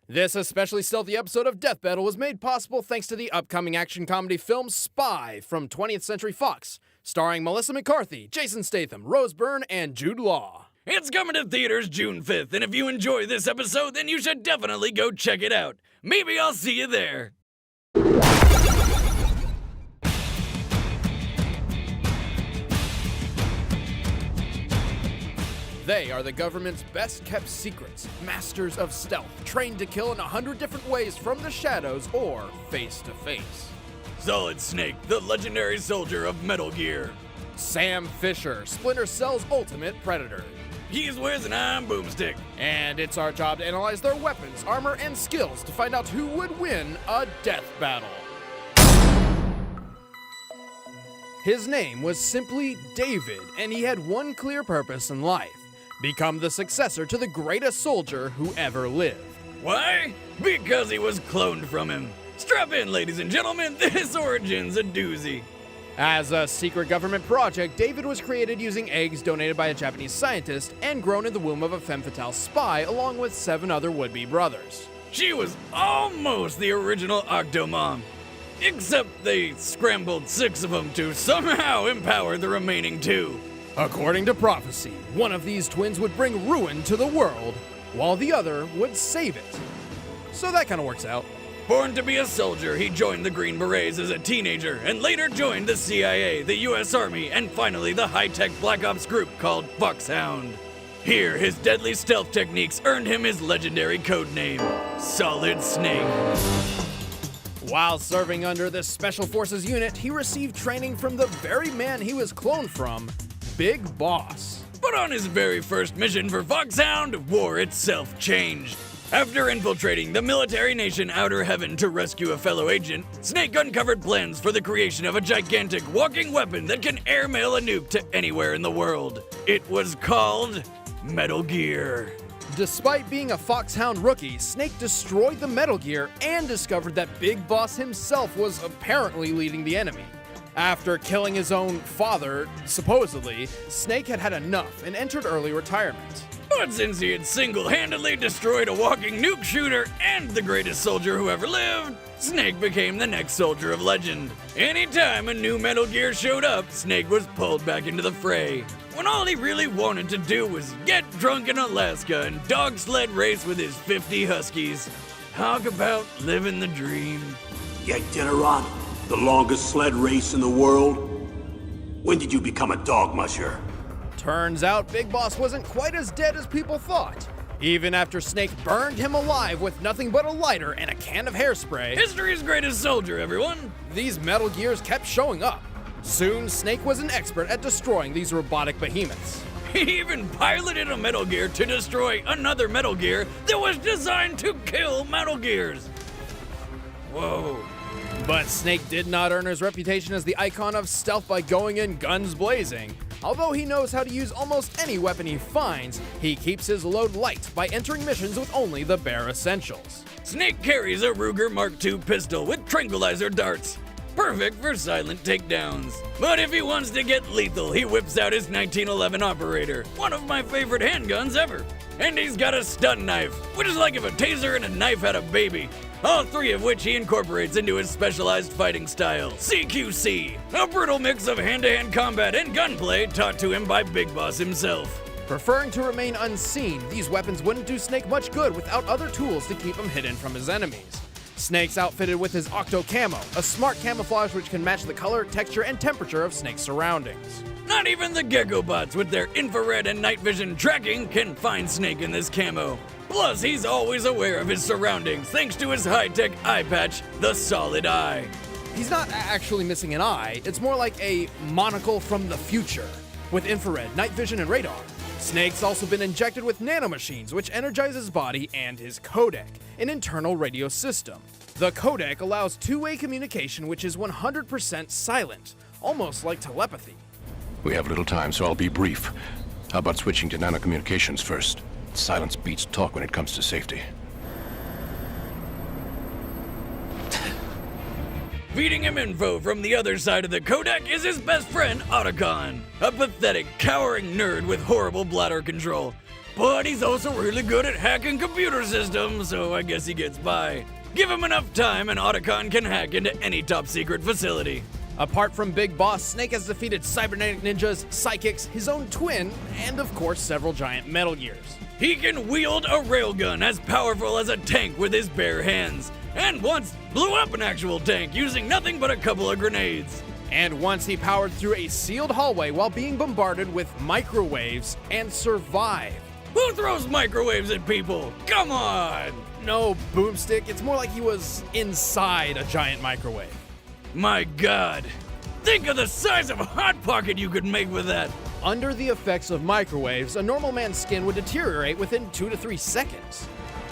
This especially stealthy episode of Death Battle was made possible thanks to the upcoming action comedy film Spy from 20th Century Fox, starring Melissa McCarthy, Jason Statham, Rose Byrne, and Jude Law. It's coming to theaters June 5th, and if you enjoy this episode, then you should definitely go check it out. Maybe I'll see you there. They are the government's best-kept secrets, masters of stealth, trained to kill in 100 different ways from the shadows or face-to-face. Solid Snake, the legendary soldier of Metal Gear. Sam Fisher, Splinter Cell's ultimate predator. He's with an iron boomstick. And it's our job to analyze their weapons, armor, and skills to find out who would win a death battle. His name was simply David, and he had one clear purpose in life: become the successor to the greatest soldier who ever lived. Why? Because he was cloned from him. Strap in, ladies and gentlemen, this origin's a doozy. As a secret government project, David was created using eggs donated by a Japanese scientist and grown in the womb of a femme fatale spy along with 7 other would-be brothers. She was almost the original Octomom, except they scrambled 6 of them to somehow empower the remaining 2. According to prophecy, one of these twins would bring ruin to the world, while the other would save it. So that kind of works out. Born to be a soldier, he joined the Green Berets as a teenager and later joined the CIA, the US Army, and finally the high-tech Black Ops group called Foxhound. Here, his deadly stealth techniques earned him his legendary codename, Solid Snake. While serving under this Special Forces unit, he received training from the very man he was cloned from, Big Boss. But on his very first mission for Foxhound, war itself changed. After infiltrating the military nation Outer Heaven to rescue a fellow agent, Snake uncovered plans for the creation of a gigantic walking weapon that can airmail a nuke to anywhere in the world. It was called Metal Gear. Despite being a Foxhound rookie, Snake destroyed the Metal Gear and discovered that Big Boss himself was apparently leading the enemy. After killing his own father, supposedly, Snake had had enough and entered early retirement. But since he had single-handedly destroyed a walking nuke shooter and the greatest soldier who ever lived, Snake became the next soldier of legend. Anytime a new Metal Gear showed up, Snake was pulled back into the fray, when all he really wanted to do was get drunk in Alaska and dog sled race with his 50 Huskies. Talk about living the dream. Yeah, Dinneron, the longest sled race in the world. When did you become a dog musher? Turns out Big Boss wasn't quite as dead as people thought. Even after Snake burned him alive with nothing but a lighter and a can of hairspray, History's greatest soldier, everyone. These Metal Gears kept showing up. Soon, Snake was an expert at destroying these robotic behemoths. He even piloted a Metal Gear to destroy another Metal Gear that was designed to kill Metal Gears. Whoa. But Snake did not earn his reputation as the icon of stealth by going in guns blazing. Although he knows how to use almost any weapon he finds, he keeps his load light by entering missions with only the bare essentials. Snake carries a Ruger Mark II pistol with tranquilizer darts, perfect for silent takedowns. But if he wants to get lethal, he whips out his 1911 Operator, one of my favorite handguns ever. And he's got a stun knife, which is like if a taser and a knife had a baby. All 3 of which he incorporates into his specialized fighting style, CQC, a brutal mix of hand-to-hand combat and gunplay taught to him by Big Boss himself. Preferring to remain unseen, these weapons wouldn't do Snake much good without other tools to keep him hidden from his enemies. Snake's outfitted with his Octo Camo, a smart camouflage which can match the color, texture, and temperature of Snake's surroundings. Not even the Gecko Bots with their infrared and night vision tracking can find Snake in this camo. Plus, he's always aware of his surroundings thanks to his high-tech eye patch, the Solid Eye. He's not actually missing an eye, it's more like a monocle from the future, with infrared, night vision, and radar. Snake's also been injected with nanomachines, which energize his body and his codec, an internal radio system. The codec allows two-way communication, which is 100% silent, almost like telepathy. We have little time, so I'll be brief. How about switching to nanocommunications first? Silence beats talk when it comes to safety. Feeding him info from the other side of the codec is his best friend, Otacon, a pathetic, cowering nerd with horrible bladder control. But he's also really good at hacking computer systems, so I guess he gets by. Give him enough time and Otacon can hack into any top-secret facility. Apart from Big Boss, Snake has defeated cybernetic ninjas, psychics, his own twin, and of course several giant Metal Gears. He can wield a railgun as powerful as a tank with his bare hands, and once blew up an actual tank using nothing but a couple of grenades. And once he powered through a sealed hallway while being bombarded with microwaves and survived. Who throws microwaves at people? Come on! No, Boomstick, it's more like he was inside a giant microwave. My God, think of the size of a Hot Pocket you could make with that. Under the effects of microwaves, a normal man's skin would deteriorate within 2 to 3 seconds.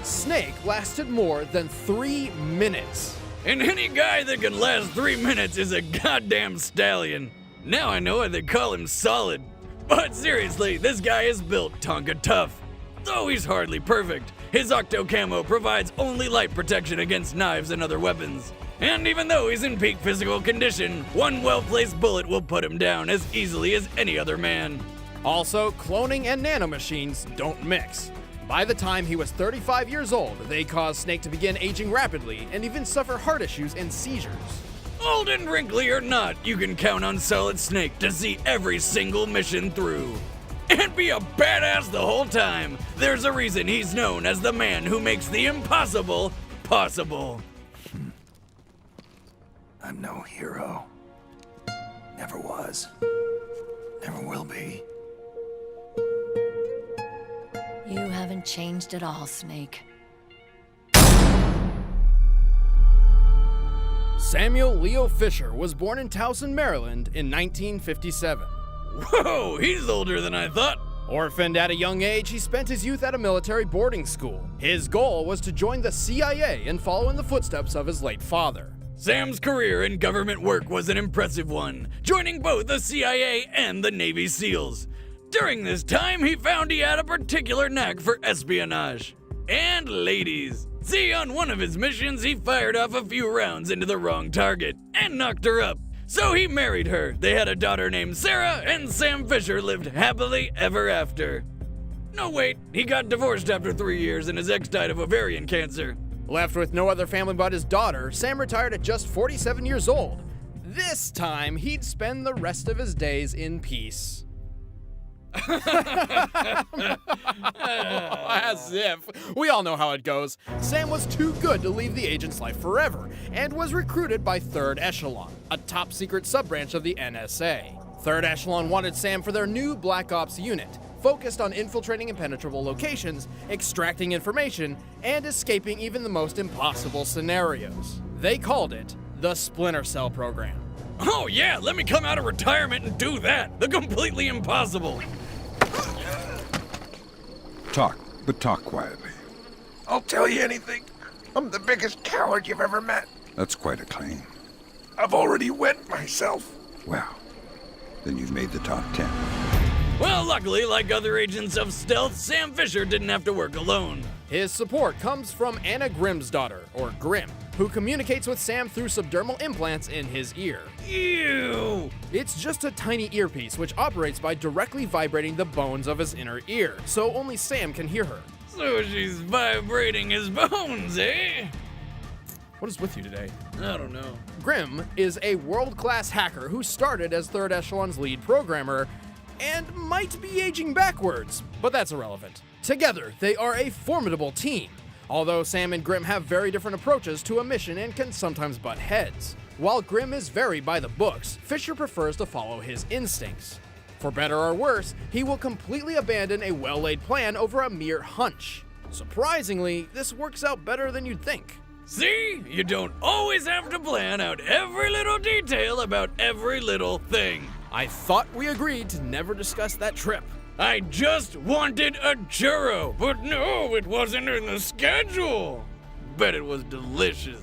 Snake lasted more than 3 minutes. And any guy that can last 3 minutes is a goddamn stallion. Now I know why they call him Solid. But seriously, this guy is built Tonka tough. Though he's hardly perfect, his Octo Camo provides only light protection against knives and other weapons. And even though he's in peak physical condition, one well-placed bullet will put him down as easily as any other man. Also, cloning and nanomachines don't mix. By the time he was 35 years old, they caused Snake to begin aging rapidly and even suffer heart issues and seizures. Old and wrinkly or not, you can count on Solid Snake to see every single mission through. And be a badass the whole time. There's a reason he's known as the man who makes the impossible possible. I'm no hero. Never was. Never will be. You haven't changed at all, Snake. Samuel Leo Fisher was born in Towson, Maryland in 1957. Whoa, he's older than I thought. Orphaned at a young age, he spent his youth at a military boarding school. His goal was to join the CIA and follow in the footsteps of his late father. Sam's career in government work was an impressive one, joining both the CIA and the Navy SEALs. During this time, he found he had a particular knack for espionage. And ladies. See, on one of his missions, he fired off a few rounds into the wrong target and knocked her up. So he married her. They had a daughter named Sarah, and Sam Fisher lived happily ever after. No, wait, he got divorced after 3 years and his ex died of ovarian cancer. Left with no other family but his daughter, Sam retired at just 47 years old. This time, he'd spend the rest of his days in peace. As if. We all know how it goes. Sam was too good to leave the agent's life forever, and was recruited by 3rd Echelon, a top-secret sub-branch of the NSA. 3rd Echelon wanted Sam for their new Black Ops unit, focused on infiltrating impenetrable locations, extracting information, and escaping even the most impossible scenarios. They called it the Splinter Cell program. Oh yeah, let me come out of retirement and do that. The completely impossible. Talk, but talk quietly. I'll tell you anything. I'm the biggest coward you've ever met. That's quite a claim. I've already wet myself. Well, then you've made the top 10. Well, luckily, like other agents of stealth, Sam Fisher didn't have to work alone. His support comes from Anna Grimm's daughter, or Grimm, who communicates with Sam through subdermal implants in his ear. Ew! It's just a tiny earpiece which operates by directly vibrating the bones of his inner ear, so only Sam can hear her. So she's vibrating his bones, eh? What is with you today? I don't know. Grimm is a world-class hacker who started as 3rd Echelon's lead programmer and might be aging backwards, but that's irrelevant. Together, they are a formidable team, although Sam and Grimm have very different approaches to a mission and can sometimes butt heads. While Grimm is very by the books, Fisher prefers to follow his instincts. For better or worse, he will completely abandon a well-laid plan over a mere hunch. Surprisingly, this works out better than you'd think. See? You don't always have to plan out every little detail about every little thing. I thought we agreed to never discuss that trip. I just wanted a churro, but no, it wasn't in the schedule. Bet it was delicious.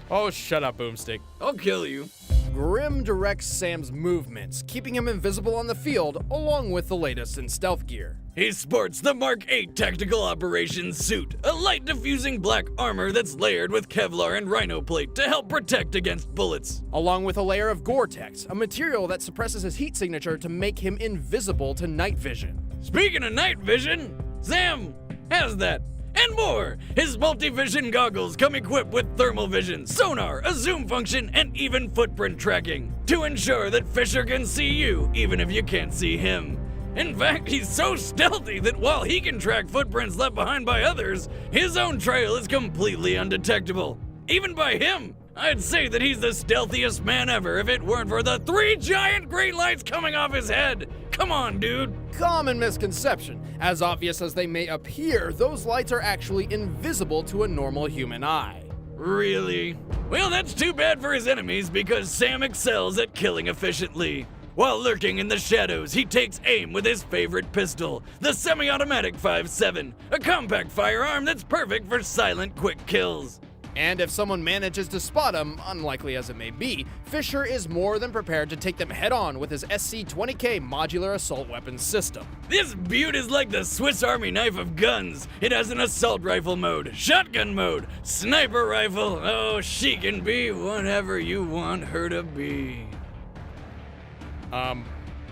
Oh, shut up, Boomstick. I'll kill you. Grimm directs Sam's movements, keeping him invisible on the field, along with the latest in stealth gear. He sports the Mark 8 Tactical Operations suit, a light diffusing black armor that's layered with Kevlar and Rhino plate to help protect against bullets. Along with a layer of Gore-Tex, a material that suppresses his heat signature to make him invisible to night vision. Speaking of night vision, Sam has that. And more! His multi-vision goggles come equipped with thermal vision, sonar, a zoom function, and even footprint tracking to ensure that Fisher can see you even if you can't see him. In fact, he's so stealthy that while he can track footprints left behind by others, his own trail is completely undetectable. Even by him! I'd say that he's the stealthiest man ever if it weren't for the 3 giant green lights coming off his head. Come on, dude. Common misconception. As obvious as they may appear, those lights are actually invisible to a normal human eye. Really? Well, that's too bad for his enemies because Sam excels at killing efficiently. While lurking in the shadows, he takes aim with his favorite pistol, the semi-automatic 5.7, a compact firearm that's perfect for silent, quick kills. And if someone manages to spot him, unlikely as it may be, Fisher is more than prepared to take them head-on with his SC-20K modular assault weapons system. This beaut is like the Swiss Army knife of guns. It has an assault rifle mode, shotgun mode, sniper rifle. Oh, she can be whatever you want her to be.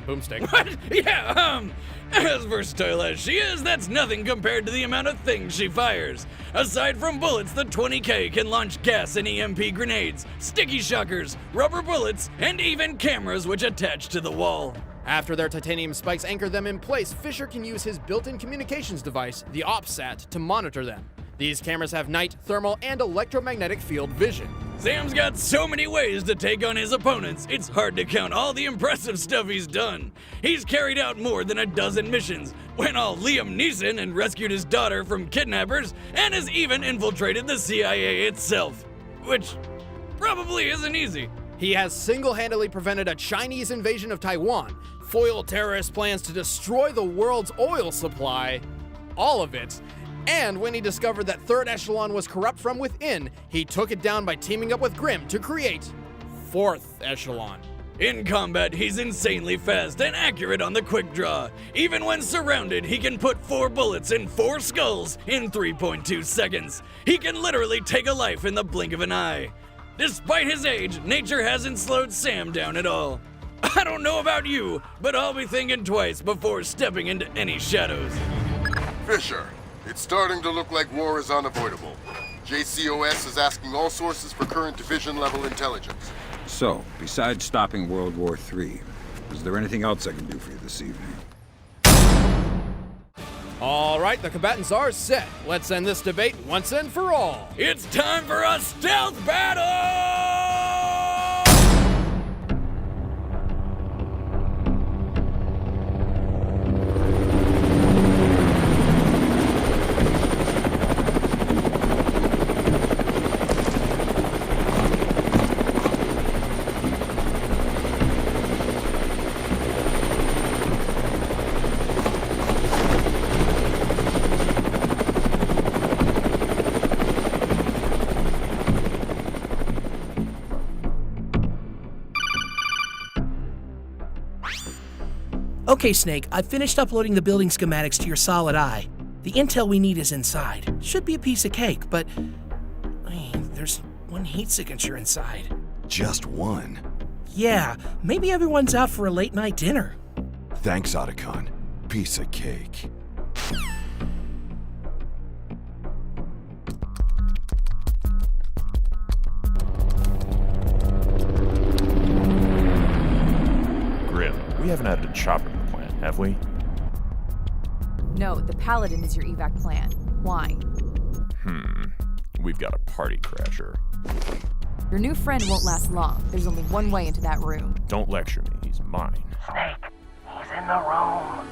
Boomstick. What? Yeah, as versatile as she is, that's nothing compared to the amount of things she fires. Aside from bullets, the 20K can launch gas and EMP grenades, sticky shockers, rubber bullets, and even cameras which attach to the wall. After their titanium spikes anchor them in place, Fisher can use his built-in communications device, the OpSat, to monitor them. These cameras have night, thermal, and electromagnetic field vision. Sam's got so many ways to take on his opponents, it's hard to count all the impressive stuff he's done. He's carried out more than a dozen missions, went all Liam Neeson and rescued his daughter from kidnappers, and has even infiltrated the CIA itself. Which probably isn't easy. He has single-handedly prevented a Chinese invasion of Taiwan, foiled terrorist plans to destroy the world's oil supply, all of it. And when he discovered that Third Echelon was corrupt from within, he took it down by teaming up with Grimm to create Fourth Echelon. In combat, he's insanely fast and accurate on the quick draw. Even when surrounded, he can put 4 bullets in 4 skulls in 3.2 seconds. He can literally take a life in the blink of an eye. Despite his age, nature hasn't slowed Sam down at all. I don't know about you, but I'll be thinking twice before stepping into any shadows. Fisher, it's starting to look like war is unavoidable. JCOS is asking all sources for current division-level intelligence. So, besides stopping World War III, is there anything else I can do for you this evening? All right, the combatants are set. Let's end this debate once and for all. It's time for a stealth battle! Okay, Snake, I've finished uploading the building schematics to your solid eye. The intel we need is inside. Should be a piece of cake, but there's one heat signature inside. Just one? Yeah, maybe everyone's out for a late night dinner. Thanks, Otacon. Piece of cake. We haven't had a chopper in the plant, have we? No, the Paladin is your evac plan. Why? We've got a party crasher. Your new friend won't last long. There's only one way into that room. Don't lecture me, he's mine. Snake, he's in the room.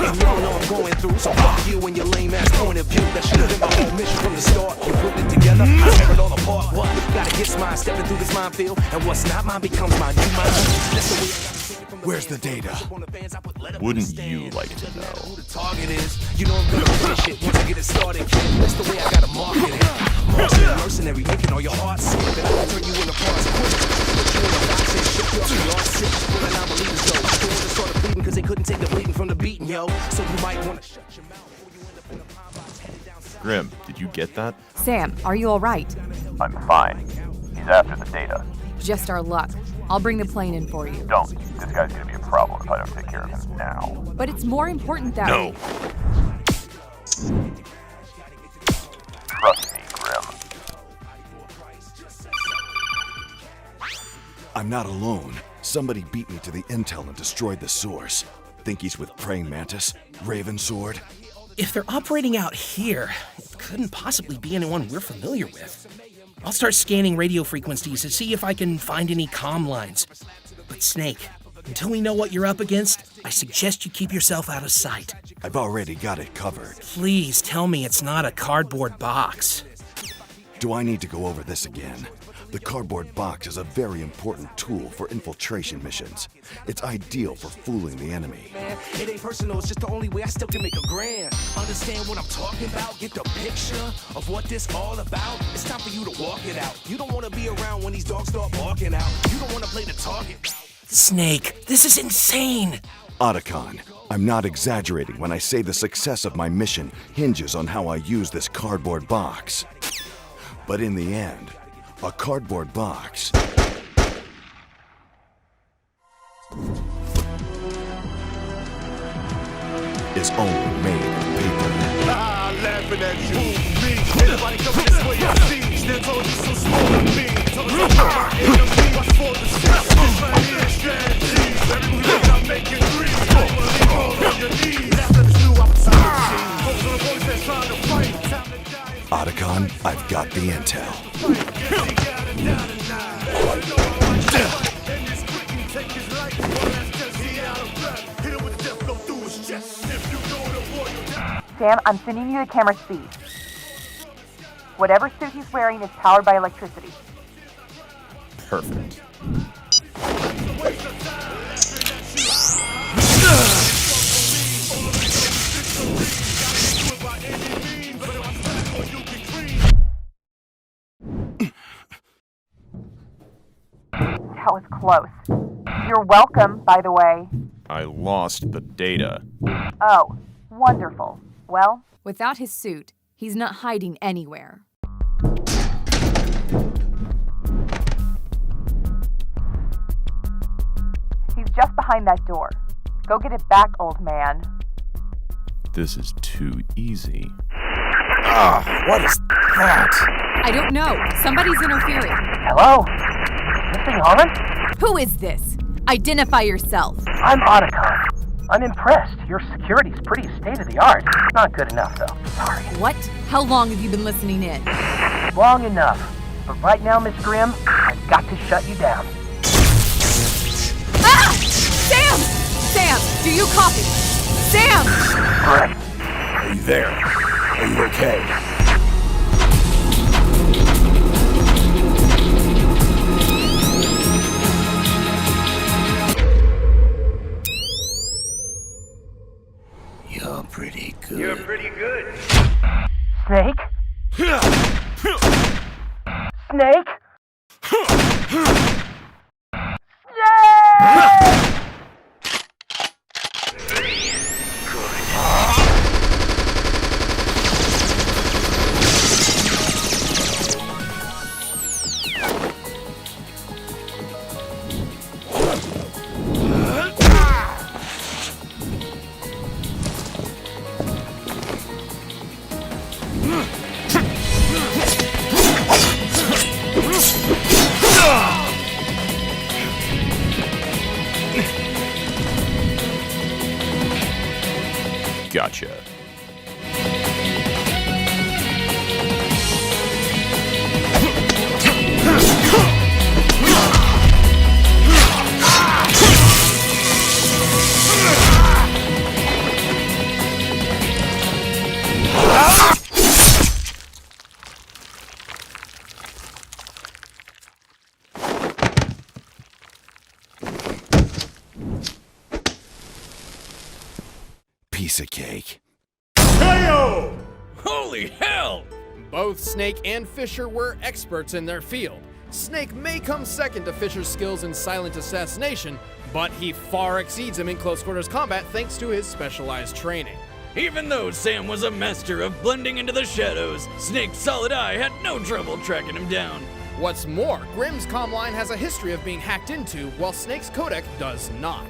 And you don't know I'm going through, so fuck you and your lame ass point of view. That should have been my whole mission from the start. You put it together, I tear it all apart. What? Gotta get mine, stepping through this minefield, and what's not mine becomes mine. You mine. That's the way I gotta take it from the Where's the data? Wouldn't you like to know? Who the target is? You know I'm gonna finish it once I get it started, kid. That's the way I gotta market it. Mercenary, making all your hearts sick, and I can turn you into parts quick. Put you in a box and ship you up to your sick. Full of non-believers, though. The ones that started bleeding because they couldn't take the bleeding from the beating, yo. So you might wanna shut your mouth before you end up in a pine box headed down south. Grim, did you get that? Sam, are you all right? I'm fine. He's after the data. Just our luck. I'll bring the plane in for you. Don't. This guy's gonna be a problem if I don't take care of him now. But it's more important that No. Trust me, Grim. I'm not alone. Somebody beat me to the intel and destroyed the source. Think he's with Praying Mantis? Raven Sword? If they're operating out here, it couldn't possibly be anyone we're familiar with. I'll start scanning radio frequencies to see if I can find any comm lines. But Snake, until we know what you're up against, I suggest you keep yourself out of sight. I've already got it covered. Please tell me it's not a cardboard box. Do I need to go over this again? The cardboard box is a very important tool for infiltration missions. It's ideal for fooling the enemy. Man, it ain't personal, it's just the only way I still can make a grand. Understand what I'm talking about? Get the picture of what this all about? It's time for you to walk it out. You don't want to be around when these dogs start barking out. You don't want to play the target. Snake, this is insane! Otacon, I'm not exaggerating when I say the success of my mission hinges on how I use this cardboard box. But in the end, a cardboard box is only made of paper. Laughing at you. Me, everybody coming this way, I see. Stand tall, just so small and mean. Tell us about enemy, watch for the six. This right here is strategy. Every move I'm making three. Don't believe all on your knees. After this new opportunity. Those are the boys that's trying to fight. Time to die. Otacon, I've got the intel. Sam, I'm sending you the camera speed. Whatever suit he's wearing is powered by electricity. Perfect. That was close. You're welcome, by the way. I lost the data. Oh, wonderful. Well, without his suit, he's not hiding anywhere. he's just behind that door. Go get it back, old man. This is too easy. What is that? I don't know. Somebody's interfering. Hello? Is this thing on? Who is this? Identify yourself. I'm Otacon. I'm impressed. Your security's pretty state-of-the-art. Not good enough, though. Sorry. What? How long have you been listening in? Long enough. But right now, Miss Grimm, I've got to shut you down. Ah! Sam! Sam, do you copy? Sam! Grimm, are you there? Are you okay? You're pretty good. You're pretty good. Snake? Snake? Gotcha. Piece of cake. Heyo! Holy hell! Both Snake and Fisher were experts in their field. Snake may come second to Fisher's skills in silent assassination, but he far exceeds him in close quarters combat thanks to his specialized training. Even though Sam was a master of blending into the shadows, Snake's solid eye had no trouble tracking him down. What's more, Grimm's comm line has a history of being hacked into, while Snake's codec does not.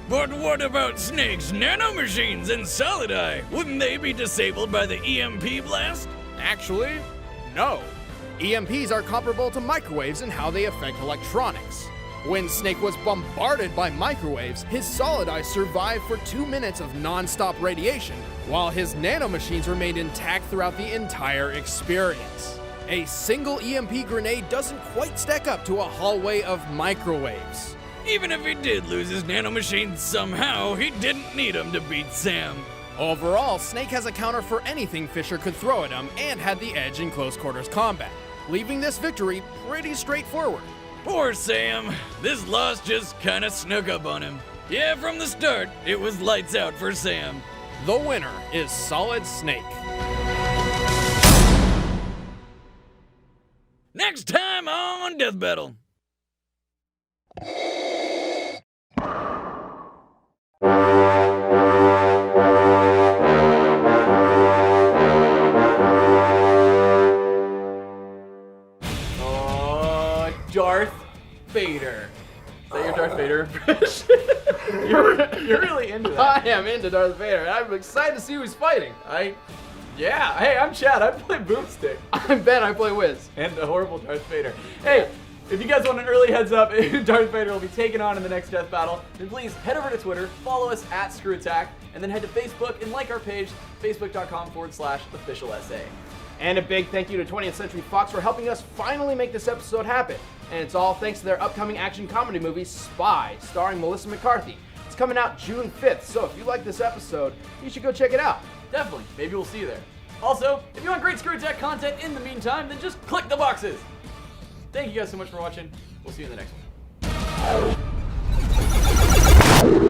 But what about Snake's nanomachines and Solid Eye? Wouldn't they be disabled by the EMP blast? Actually, no. EMPs are comparable to microwaves in how they affect electronics. When Snake was bombarded by microwaves, his Solid Eye survived for 2 minutes of non-stop radiation, while his nanomachines remained intact throughout the entire experience. A single EMP grenade doesn't quite stack up to a hallway of microwaves. Even if he did lose his nanomachines somehow, he didn't need them to beat Sam. Overall, Snake has a counter for anything Fisher could throw at him and had the edge in close quarters combat, leaving this victory pretty straightforward. Poor Sam. This loss just kinda snuck up on him. Yeah, from the start, it was lights out for Sam. The winner is Solid Snake. Next time on Death Battle. Darth Vader. Is that your Darth Vader impression? you're really into that. I am into Darth Vader, and I'm excited to see who he's fighting. Yeah. Hey, I'm Chad. I play Boomstick. I'm Ben. I play Wiz. And a horrible Darth Vader. Hey, if you guys want an early heads up who Darth Vader will be taken on in the next death battle, then please head over to Twitter, follow us at ScrewAttack, and then head to Facebook and like our page, facebook.com/officialSA. And a big thank you to 20th Century Fox for helping us finally make this episode happen. And it's all thanks to their upcoming action comedy movie, Spy, starring Melissa McCarthy. It's coming out June 5th, so if you like this episode, you should go check it out. Definitely. Maybe we'll see you there. Also, if you want great Screw Attack content in the meantime, then just click the boxes. Thank you guys so much for watching. We'll see you in the next one.